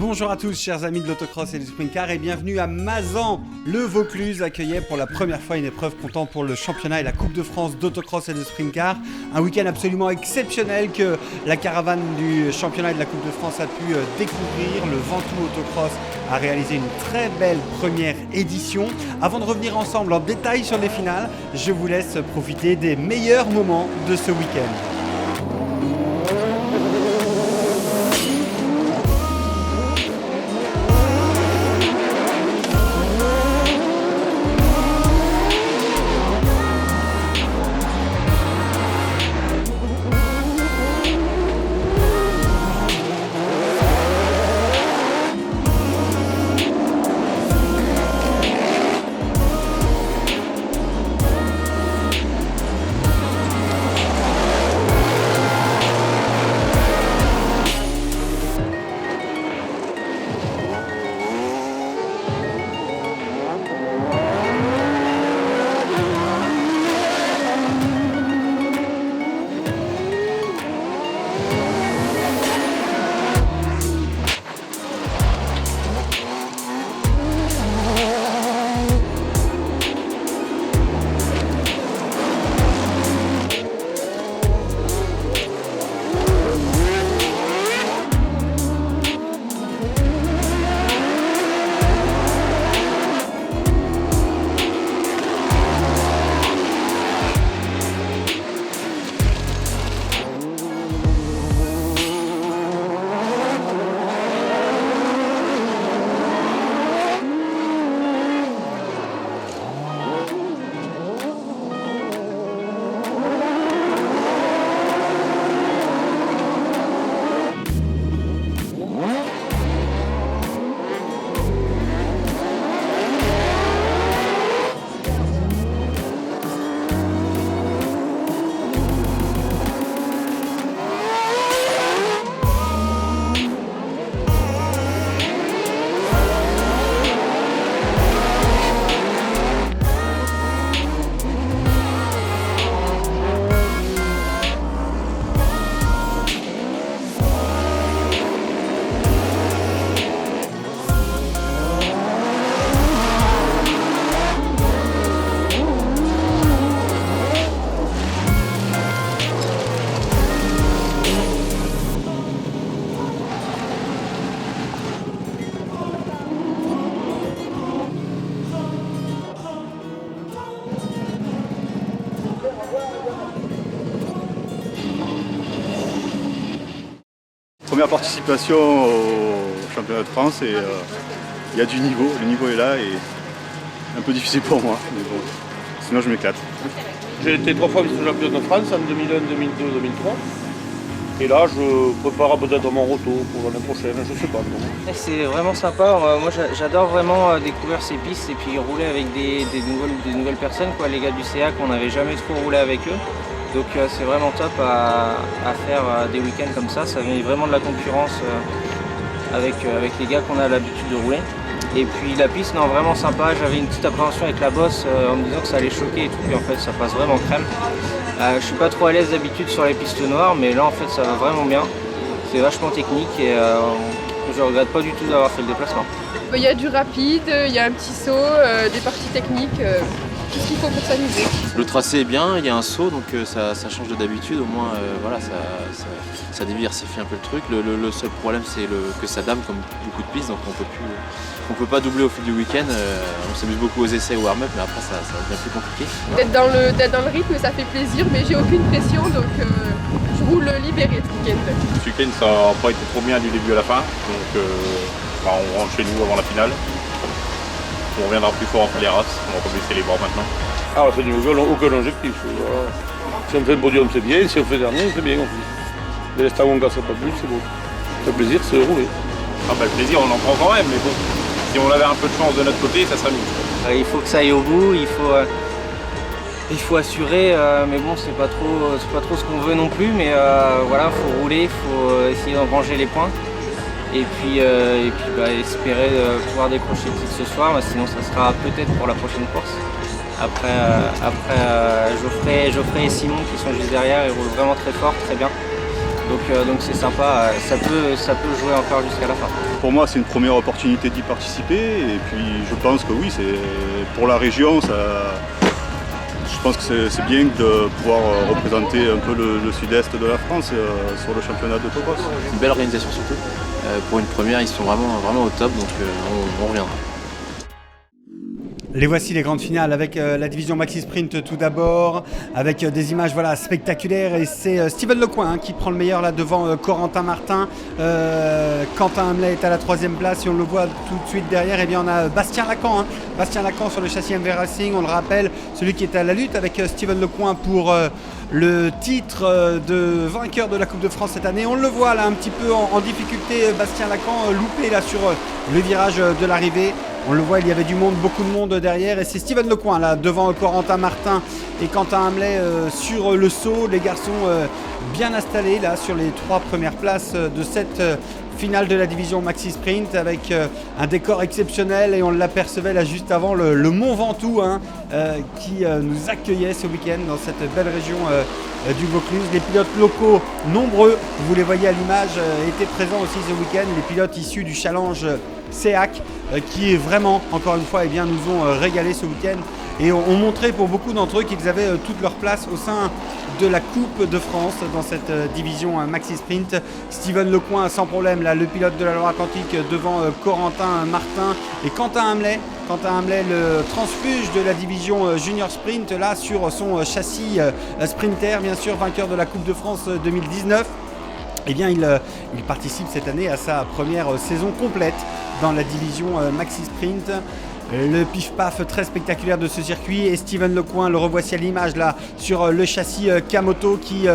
Bonjour à tous chers amis de l'autocross et du sprint car et bienvenue à Mazan. Le Vaucluse accueillait pour la première fois une épreuve comptant pour le championnat et la Coupe de France d'autocross et de sprint car. Un week-end absolument exceptionnel que la caravane du championnat et de la Coupe de France a pu découvrir. Le Ventoux Autocross a réalisé une très belle première édition. Avant de revenir ensemble en détail sur les finales, je vous laisse profiter des meilleurs moments de ce week-end. Première participation au championnat de France et il y a du niveau, le niveau est là et un peu difficile pour moi, mais bon, sinon je m'éclate. J'ai été 3 fois vice-champion de France en 2001, 2002, 2003. Et là, je prépare peut-être mon retour pour l'année prochaine, je sais pas. C'est vraiment sympa. Moi, j'adore vraiment découvrir ces pistes et puis rouler avec des nouvelles personnes, quoi. Les gars du CA qu'on n'avait jamais trop roulé avec eux. Donc c'est vraiment top à faire des week-ends comme ça. Ça met vraiment de la concurrence avec les gars qu'on a l'habitude de rouler. Et puis la piste, non, vraiment sympa. J'avais une petite appréhension avec la bosse en me disant que ça allait choquer et tout. Puis en fait, ça passe vraiment crème. Je suis pas trop à l'aise d'habitude sur les pistes noires, mais là en fait ça va vraiment bien. C'est vachement technique et je regrette pas du tout d'avoir fait le déplacement. Il y a du rapide, il y a un petit saut, des parties techniques, tout ce qu'il faut pour s'amuser. Le tracé est bien, il y a un saut donc ça change de d'habitude, au moins voilà, ça diversifie un peu le truc. Le seul problème c'est que ça dame comme beaucoup de pistes, donc on peut pas doubler au fil du week-end. On s'amuse beaucoup aux essais au warm-up, mais après ça devient plus compliqué. D'être dans le rythme, ça fait plaisir, mais j'ai aucune pression, donc je roule libéré ce week-end. Ce week-end ça n'a pas été trop bien du début à la fin, donc on rentre chez nous avant la finale. On reviendra plus fort après les races, on va pas baisser les bras maintenant. Ah, on fait aucun objectif. Voilà. Si on fait le podium, c'est bien, si on fait dernier, c'est bien aussi. Dès l'instant où on ne casse pas plus, c'est beau. Le plaisir, c'est de rouler. Ah bah le plaisir on en prend quand même, mais bon, si on avait un peu de chance de notre côté, ça serait mieux. Il faut que ça aille au bout, il faut assurer, mais bon c'est pas trop ce qu'on veut non plus, mais voilà, faut rouler, faut essayer d'engranger les points. Et puis espérer pouvoir décrocher le titre ce soir, sinon ça sera peut-être pour la prochaine course. Après Geoffrey et Simon qui sont juste derrière, ils roulent vraiment très fort, très bien. Donc c'est sympa, ça peut jouer encore jusqu'à la fin. Pour moi, c'est une première opportunité d'y participer. Et puis, je pense que oui, c'est pour la région, je pense que c'est bien de pouvoir représenter un peu le sud-est de la France sur le championnat d'autocross. Une belle organisation surtout. Pour une première, ils sont vraiment au top, donc on reviendra. Les voici les grandes finales avec la division Maxi Sprint tout d'abord, avec des images spectaculaires, et c'est Steven Lecoing qui prend le meilleur là devant Corentin Martin. Quentin Hamlet est à la 3e place et on le voit tout de suite derrière. Et bien on a Bastien Lacan, Bastien Lacan sur le châssis MV Racing, on le rappelle, celui qui est à la lutte avec Steven Lecoing pour le titre de vainqueur de la Coupe de France cette année. On le voit là un petit peu en difficulté, Bastien Lacan loupé là sur le virage de l'arrivée. On le voit, il y avait du monde, beaucoup de monde derrière, et c'est Steven Lecoing là devant Corentin Martin et Quentin Hamlet sur le saut. Les garçons bien installés là sur les 3 premières places de cette finale de la division Maxi Sprint, avec un décor exceptionnel, et on l'apercevait là juste avant le Mont Ventoux qui nous accueillait ce week-end dans cette belle région du Vaucluse. Les pilotes locaux nombreux, vous les voyez à l'image, étaient présents aussi ce week-end. Les pilotes issus du challenge SEAC qui vraiment, encore une fois, nous ont régalé ce week-end et ont montré pour beaucoup d'entre eux qu'ils avaient toute leur place au sein de la Coupe de France dans cette division Maxi Sprint. Steven Lecoing sans problème, là, le pilote de la Loire-Atlantique devant Corentin Martin et Quentin Hamlet. Quentin Hamlet, le transfuge de la division Junior Sprint, là sur son châssis Sprinter, bien sûr, vainqueur de la Coupe de France 2019. Eh bien, il participe cette année à sa première saison complète dans la division Maxi Sprint. Le pif-paf très spectaculaire de ce circuit, et Steven Lecoing, le revoici à l'image là sur le châssis Kamoto qui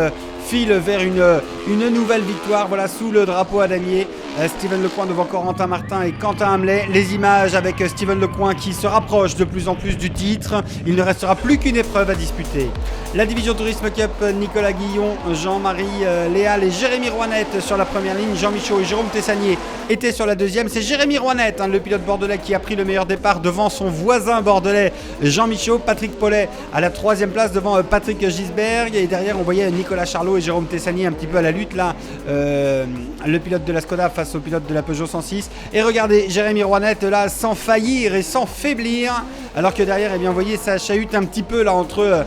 file vers une nouvelle victoire, voilà, sous le drapeau à damier. Steven Lecoing devant Corentin Martin et Quentin Hamlet. Les images avec Steven Lecoing qui se rapproche de plus en plus du titre. Il ne restera plus qu'une épreuve à disputer. La division Tourisme Cup, Nicolas Guillon, Jean-Marie Léal et Jérémy Rouanette sur la première ligne. Jean Michaud et Jérôme Tessanier étaient sur la deuxième. C'est Jérémy Rouanette, le pilote bordelais, qui a pris le meilleur départ devant son voisin bordelais Jean Michaud. Patrick Paulet à la 3e place devant Patrick Gisberg. Et derrière, on voyait Nicolas Charlot et Jérôme Tessanier un petit peu à la lutte là. Le pilote de la Skoda face au pilote de la Peugeot 106. Et regardez, Jérémy Rouanette là, sans faillir et sans faiblir. Alors que derrière, eh bien, vous voyez, ça chahute un petit peu là entre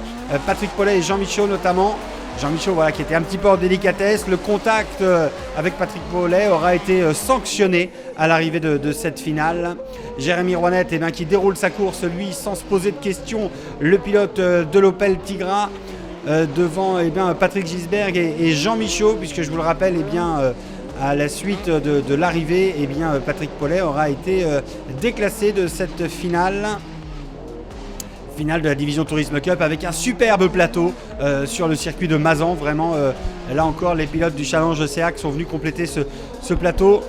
Patrick Paulet et Jean Michaud notamment. Jean Michaud, voilà, qui était un petit peu en délicatesse. Le contact avec Patrick Paulet aura été sanctionné à l'arrivée de cette finale. Jérémy Rouanette, eh bien, qui déroule sa course, lui, sans se poser de questions. Le pilote de l'Opel Tigra devant Patrick Gisberg et Jean Michaud, puisque je vous le rappelle, à la suite de l'arrivée, Patrick Paulet aura été déclassé de cette finale de la division Tourisme Cup, avec un superbe plateau sur le circuit de Mazan. Vraiment, là encore, les pilotes du Challenge SEAC sont venus compléter ce plateau.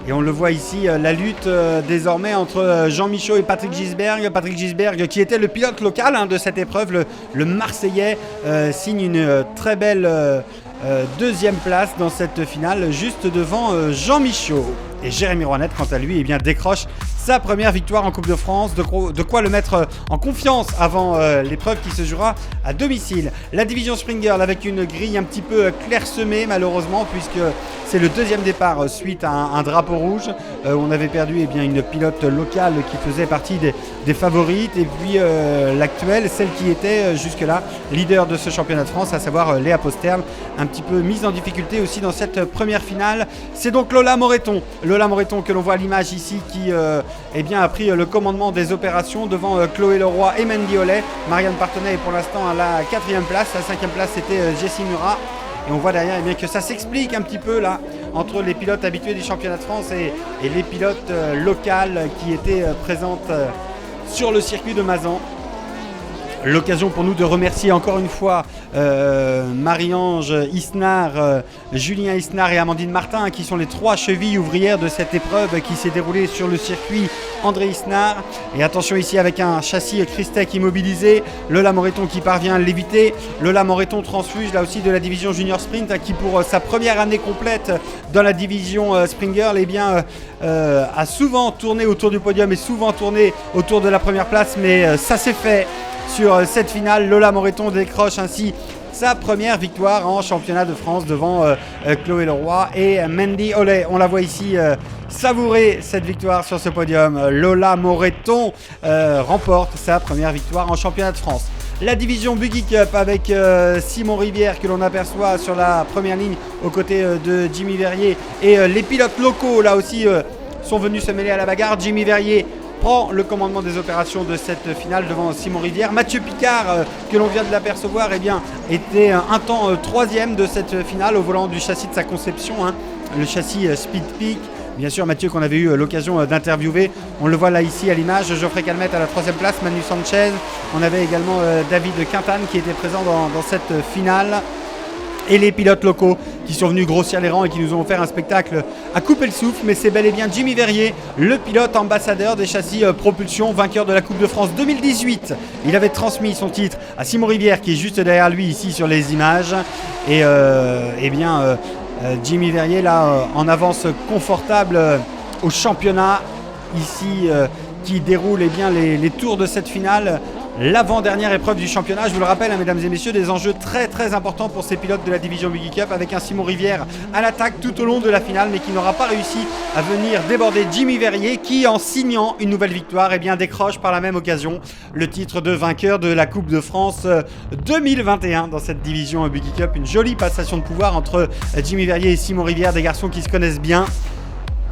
Et on le voit ici, la lutte désormais entre Jean Michaud et Patrick Gisberg. Patrick Gisberg, qui était le pilote local de cette épreuve, le Marseillais, signe une très belle deuxième place dans cette finale, juste devant Jean Michaud. Et Jérémy Rouanette, quant à lui, décroche sa première victoire en Coupe de France, de quoi le mettre en confiance avant l'épreuve qui se jouera à domicile. La division Springer avec une grille un petit peu clairsemée malheureusement, puisque c'est le deuxième départ suite à un drapeau rouge. On avait perdu une pilote locale qui faisait partie des favorites, et puis l'actuelle, celle qui était jusque-là leader de ce championnat de France, à savoir Léa Posterle, un petit peu mise en difficulté aussi dans cette première finale. C'est donc Lola Moreton que l'on voit à l'image ici, qui a pris le commandement des opérations devant Chloé Leroy et Mandy Ollet. Marianne Partenay est pour l'instant à la 4e place. La 5e place, c'était Jessie Murat. Et on voit derrière que ça s'explique un petit peu là entre les pilotes habitués du championnat de France et les pilotes locales qui étaient présentes sur le circuit de Mazan. L'occasion pour nous de remercier encore une fois Marie-Ange Isnard, Julien Isnard et Amandine Martin, qui sont les 3 chevilles ouvrières de cette épreuve qui s'est déroulée sur le circuit André Isnard. Et attention ici avec un châssis Christec immobilisé, Lola Moreton qui parvient à l'éviter. Lola Moreton, transfuge là aussi de la division Junior Sprint, qui pour sa première année complète dans la division Spring Girl a souvent tourné autour du podium et souvent tourné autour de la première place, mais ça s'est fait sur cette finale. Lola Moreton décroche ainsi sa première victoire en championnat de France devant Chloé Leroy et Mandy Oley. On la voit ici savourer cette victoire sur ce podium. Lola Moreton remporte sa première victoire en championnat de France. La division Buggy Cup avec Simon Rivière que l'on aperçoit sur la première ligne aux côtés de Jimmy Verrier et les pilotes locaux là aussi sont venus se mêler à la bagarre. Jimmy Verrier prend le commandement des opérations de cette finale devant Simon Rivière. Mathieu Picard, que l'on vient de l'apercevoir, était un temps troisième de cette finale au volant du châssis de sa conception, le châssis Speed Peak. Bien sûr, Mathieu qu'on avait eu l'occasion d'interviewer, on le voit là ici à l'image. Geoffrey Calmette à la 3e place, Manu Sanchez. On avait également David Quintane qui était présent dans cette finale. Et les pilotes locaux qui sont venus grossir les rangs et qui nous ont offert un spectacle à couper le souffle. Mais c'est bel et bien Jimmy Verrier, le pilote ambassadeur des châssis propulsion, vainqueur de la Coupe de France 2018. Il avait transmis son titre à Simon Rivière qui est juste derrière lui ici sur les images. Et Jimmy Verrier là en avance confortable au championnat ici qui déroule les tours de cette finale. L'avant-dernière épreuve du championnat, je vous le rappelle, mesdames et messieurs, des enjeux très très importants pour ces pilotes de la division Buggy Cup avec un Simon Rivière à l'attaque tout au long de la finale mais qui n'aura pas réussi à venir déborder Jimmy Verrier qui, en signant une nouvelle victoire, décroche par la même occasion le titre de vainqueur de la Coupe de France 2021 dans cette division Buggy Cup. Une jolie passation de pouvoir entre Jimmy Verrier et Simon Rivière, des garçons qui se connaissent bien.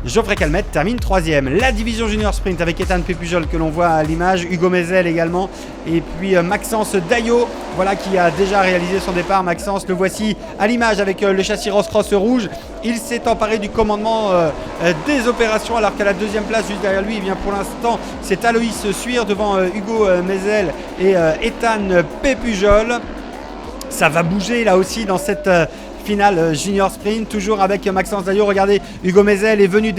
Geoffrey Calmette termine 3e. La division junior sprint avec Ethan Pépujol que l'on voit à l'image, Hugo Mézel également, et puis Maxence Daillot, voilà qui a déjà réalisé son départ. Maxence, le voici à l'image avec le châssis Ross Cross rouge. Il s'est emparé du commandement des opérations alors qu'à la 2e place juste derrière lui, pour l'instant c'est Aloïs Suire devant Hugo Mézel et Ethan Pépujol. Ça va bouger là aussi dans cette finale junior sprint, toujours avec Maxence Daillot. Regardez, Hugo Mézel est venu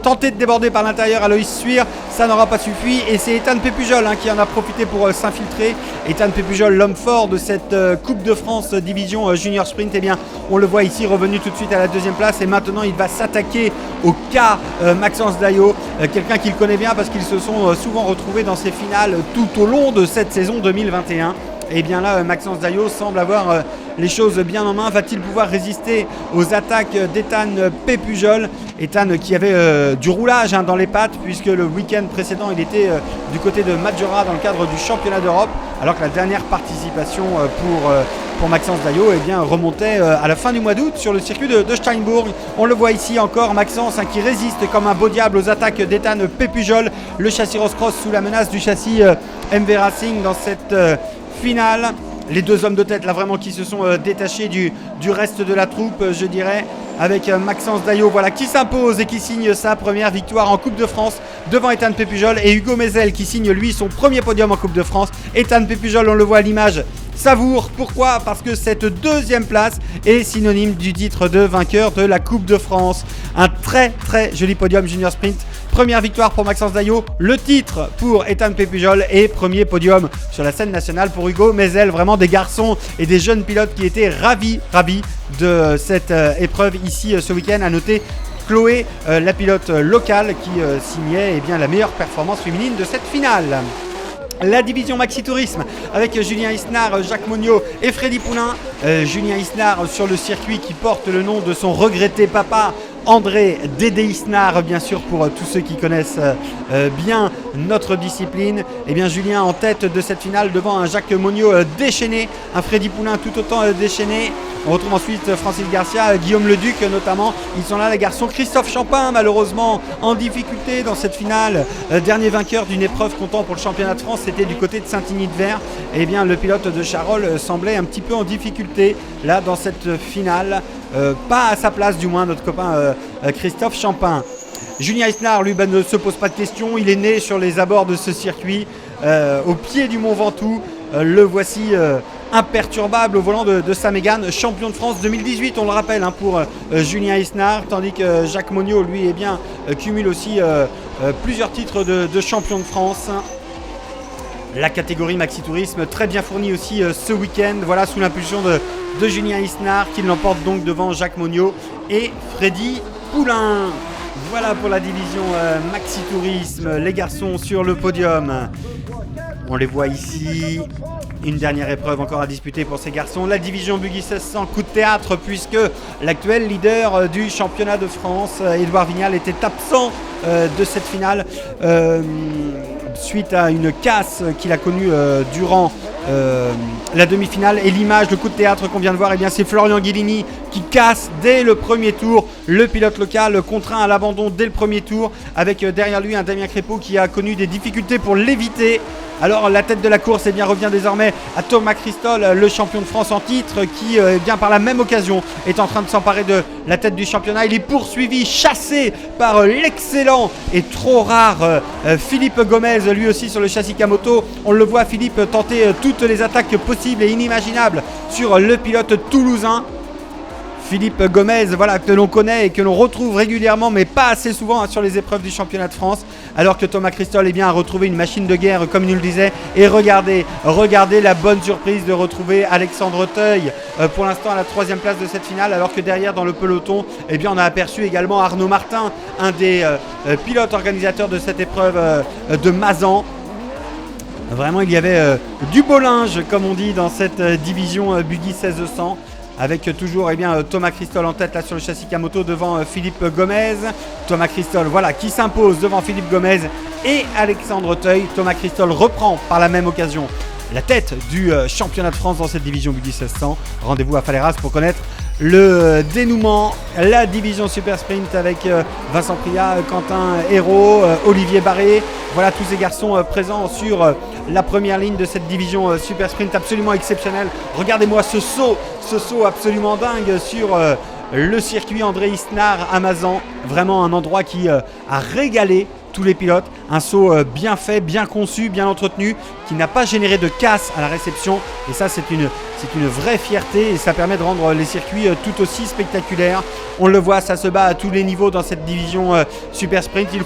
tenter de déborder par l'intérieur Aloïs Suire, ça n'aura pas suffi et c'est Ethan Pépujol qui en a profité pour s'infiltrer. Ethan Pépujol, l'homme fort de cette Coupe de France division junior sprint, on le voit ici revenu tout de suite à la 2e place et maintenant il va s'attaquer au cas Maxence Daillot, quelqu'un qu'il connaît bien parce qu'ils se sont souvent retrouvés dans ces finales tout au long de cette saison 2021. Et bien là, Maxence Daillot semble avoir les choses bien en main. Va-t-il pouvoir résister aux attaques d'Ethan Pépujol? Ethan qui avait du roulage dans les pattes puisque le week-end précédent, il était du côté de Maggiora dans le cadre du championnat d'Europe, alors que la dernière participation pour Maxence Daillot remontait à la fin du mois d'août sur le circuit de Steinbourg. On le voit ici encore, Maxence qui résiste comme un beau diable aux attaques d'Ethan Pépujol. Le châssis Ross Cross sous la menace du châssis MV Racing dans cette finale. Les deux hommes de tête là vraiment qui se sont détachés du reste de la troupe, je dirais, avec Maxence Daillot qui s'impose et qui signe sa première victoire en Coupe de France devant Ethan Pépujol, et Hugo Mézel qui signe lui son premier podium en Coupe de France. Ethan Pépujol, on le voit à l'image, savoure. Pourquoi? Parce que cette 2e place est synonyme du titre de vainqueur de la Coupe de France. Un très très joli podium junior sprint. Première victoire pour Maxence Daillot, le titre pour Ethan Pépujol et premier podium sur la scène nationale pour Hugo Mézel. Vraiment des garçons et des jeunes pilotes qui étaient ravis de cette épreuve ici ce week-end. À noter Chloé, la pilote locale qui signait la meilleure performance féminine de cette finale. La division Maxi Tourisme avec Julien Isnard, Jacques Monniot et Freddy Poulain. Julien Isnard sur le circuit qui porte le nom de son regretté papa, André Dédé Isnard, bien sûr pour tous ceux qui connaissent bien notre discipline. Julien en tête de cette finale devant un Jacques Monniot déchaîné, un Freddy Poulain tout autant déchaîné. On retrouve ensuite Francis Garcia, Guillaume Leduc notamment. Ils sont là les garçons. Christophe Champin malheureusement en difficulté dans cette finale. Dernier vainqueur d'une épreuve comptant pour le championnat de France, c'était du côté de Saint-Igny-de-Vert. Le pilote de Charolles semblait un petit peu en difficulté là dans cette finale. Pas à sa place du moins notre copain Christophe Champin. Julien Isnard lui ne se pose pas de questions, il est né sur les abords de ce circuit au pied du Mont Ventoux. Le voici imperturbable au volant de sa Mégane, champion de France 2018 on le rappelle pour Julien Isnard, tandis que Jacques Monniot lui cumule aussi plusieurs titres de champion de France. La catégorie Maxi Tourisme très bien fournie aussi ce week-end, voilà sous l'impulsion de Julien Isnard qui l'emporte donc devant Jacques Monniot et Freddy Poulain. Voilà pour la division Maxi Tourisme, les garçons sur le podium. On les voit ici. Une dernière épreuve encore à disputer pour ces garçons. La division Buggy 1600, coup de théâtre, puisque l'actuel leader du championnat de France, Édouard Vignal, était absent de cette finale suite à une casse qu'il a connue durant la demi-finale. Et l'image, le coup de théâtre qu'on vient de voir, eh bien, c'est Florian Guilini qui casse dès le premier tour. Le pilote local contraint à l'abandon dès le premier tour, avec derrière lui un Damien Crépeau qui a connu des difficultés pour l'éviter. Alors la tête de la course revient désormais à Thomas Christol, le champion de France en titre, qui bien par la même occasion est en train de s'emparer de la tête du championnat. Il est poursuivi, chassé par l'excellent et trop rare Philippe Gomez, lui aussi sur le châssis Kamoto. On le voit, Philippe, tenter toutes les attaques possibles et inimaginables sur le pilote toulousain. Philippe Gomez, voilà, que l'on connaît et que l'on retrouve régulièrement, mais pas assez souvent sur les épreuves du championnat de France, alors que Thomas Christol a retrouvé une machine de guerre, comme il nous le disait. Et regardez la bonne surprise de retrouver Alexandre Teuil, pour l'instant à la 3e place de cette finale, alors que derrière dans le peloton, on a aperçu également Arnaud Martin, un des pilotes organisateurs de cette épreuve de Mazan. Vraiment, il y avait du beau linge, comme on dit, dans cette division Buggy 1600. Avec toujours Thomas Christol en tête là sur le châssis Kamoto devant Philippe Gomez. Thomas Christol qui s'impose devant Philippe Gomez et Alexandre Teuil. Thomas Christol reprend par la même occasion la tête du championnat de France dans cette division Buggy 1600. Rendez-vous à Faleras pour connaître le dénouement, la division Super Sprint avec Vincent Priat, Quentin Hérault, Olivier Barré. Voilà tous ces garçons présents sur la première ligne de cette division Super Sprint absolument exceptionnelle. Regardez-moi ce saut absolument dingue sur le circuit André Isnard à Mazan. Vraiment un endroit qui a régalé tous les pilotes. Un saut bien fait, bien conçu, bien entretenu, qui n'a pas généré de casse à la réception. Et ça, c'est une vraie fierté et ça permet de rendre les circuits tout aussi spectaculaires. On le voit, ça se bat à tous les niveaux dans cette division Super Sprint. Il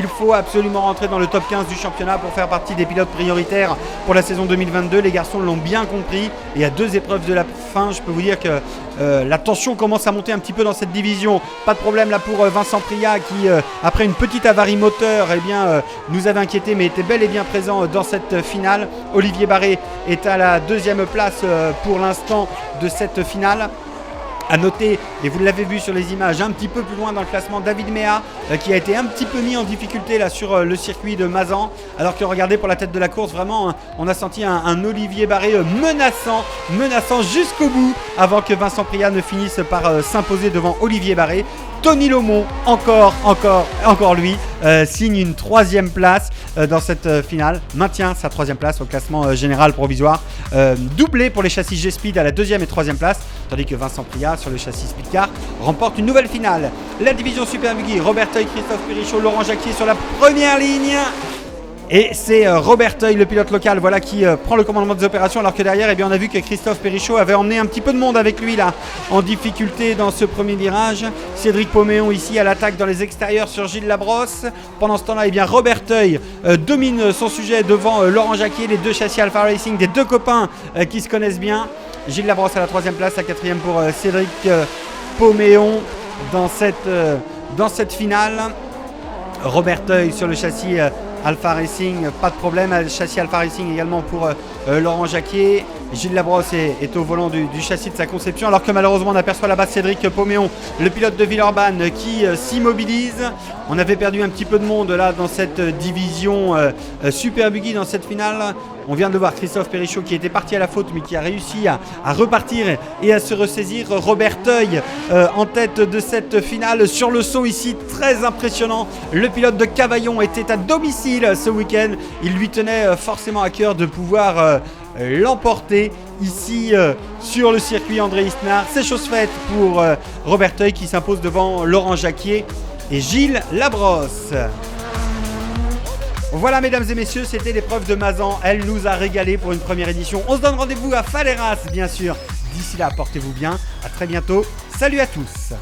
faut absolument rentrer dans le top 15 du championnat pour faire partie des pilotes prioritaires pour la saison 2022. Les garçons l'ont bien compris. Et à 2 épreuves de la fin, je peux vous dire que la tension commence à monter un petit peu dans cette division. Pas de problème là pour Vincent Priat qui, après une petite avarie moteur, nous avait inquiété mais était bel et bien présent dans cette finale. Olivier Barré est à la 2e place pour l'instant de cette finale. À noter, et vous l'avez vu sur les images, un petit peu plus loin dans le classement, David Méa qui a été un petit peu mis en difficulté là sur le circuit de Mazan. Alors que regardez, pour la tête de la course, vraiment on a senti un Olivier Barré menaçant jusqu'au bout avant que Vincent Priat ne finisse par s'imposer devant Olivier Barré. Tony Lomont, encore lui, signe une 3e place dans cette finale, maintient sa 3e place au classement général provisoire, doublé pour les châssis G-Speed à la 2e et 3e place, tandis que Vincent Priat sur le châssis Speedcar remporte une nouvelle finale. La division Super Buggy, Robert Teuil, Christophe Périchot, Laurent Jacquier sur la première ligne. Et c'est Robert Teuil, le pilote local, qui prend le commandement des opérations, alors que derrière, on a vu que Christophe Périchot avait emmené un petit peu de monde avec lui là, en difficulté dans ce premier virage. Cédric Poméon ici à l'attaque dans les extérieurs sur Gilles Labrosse. Pendant ce temps-là, Robert Teuil domine son sujet devant Laurent Jacquier, les 2 châssis Alpha Racing, des 2 copains qui se connaissent bien. Gilles Labrosse à la 3e place, la 4e pour Cédric Poméon dans cette finale. Robert Teuil sur le châssis Alpha Racing, pas de problème. Châssis Alpha Racing également pour Laurent Jacquier. Gilles Labrosse est au volant du châssis de sa conception, alors que malheureusement on aperçoit là-bas Cédric Poméon, le pilote de Villeurbanne, qui s'immobilise. On avait perdu un petit peu de monde là dans cette division Super Buggy dans cette finale. On vient de voir Christophe Périchot qui était parti à la faute mais qui a réussi à repartir et à se ressaisir. Robert Teuil en tête de cette finale sur le saut ici, très impressionnant. Le pilote de Cavaillon était à domicile ce week-end. Il lui tenait forcément à cœur de pouvoir l'emporter ici sur le circuit André Isnard. C'est chose faite pour Robert Teuil qui s'impose devant Laurent Jacquier et Gilles Labrosse. Voilà mesdames et messieurs, c'était l'épreuve de Mazan. Elle nous a régalé pour une première édition. On se donne rendez-vous à Faleras bien sûr. D'ici là, portez-vous bien. À très bientôt. Salut à tous.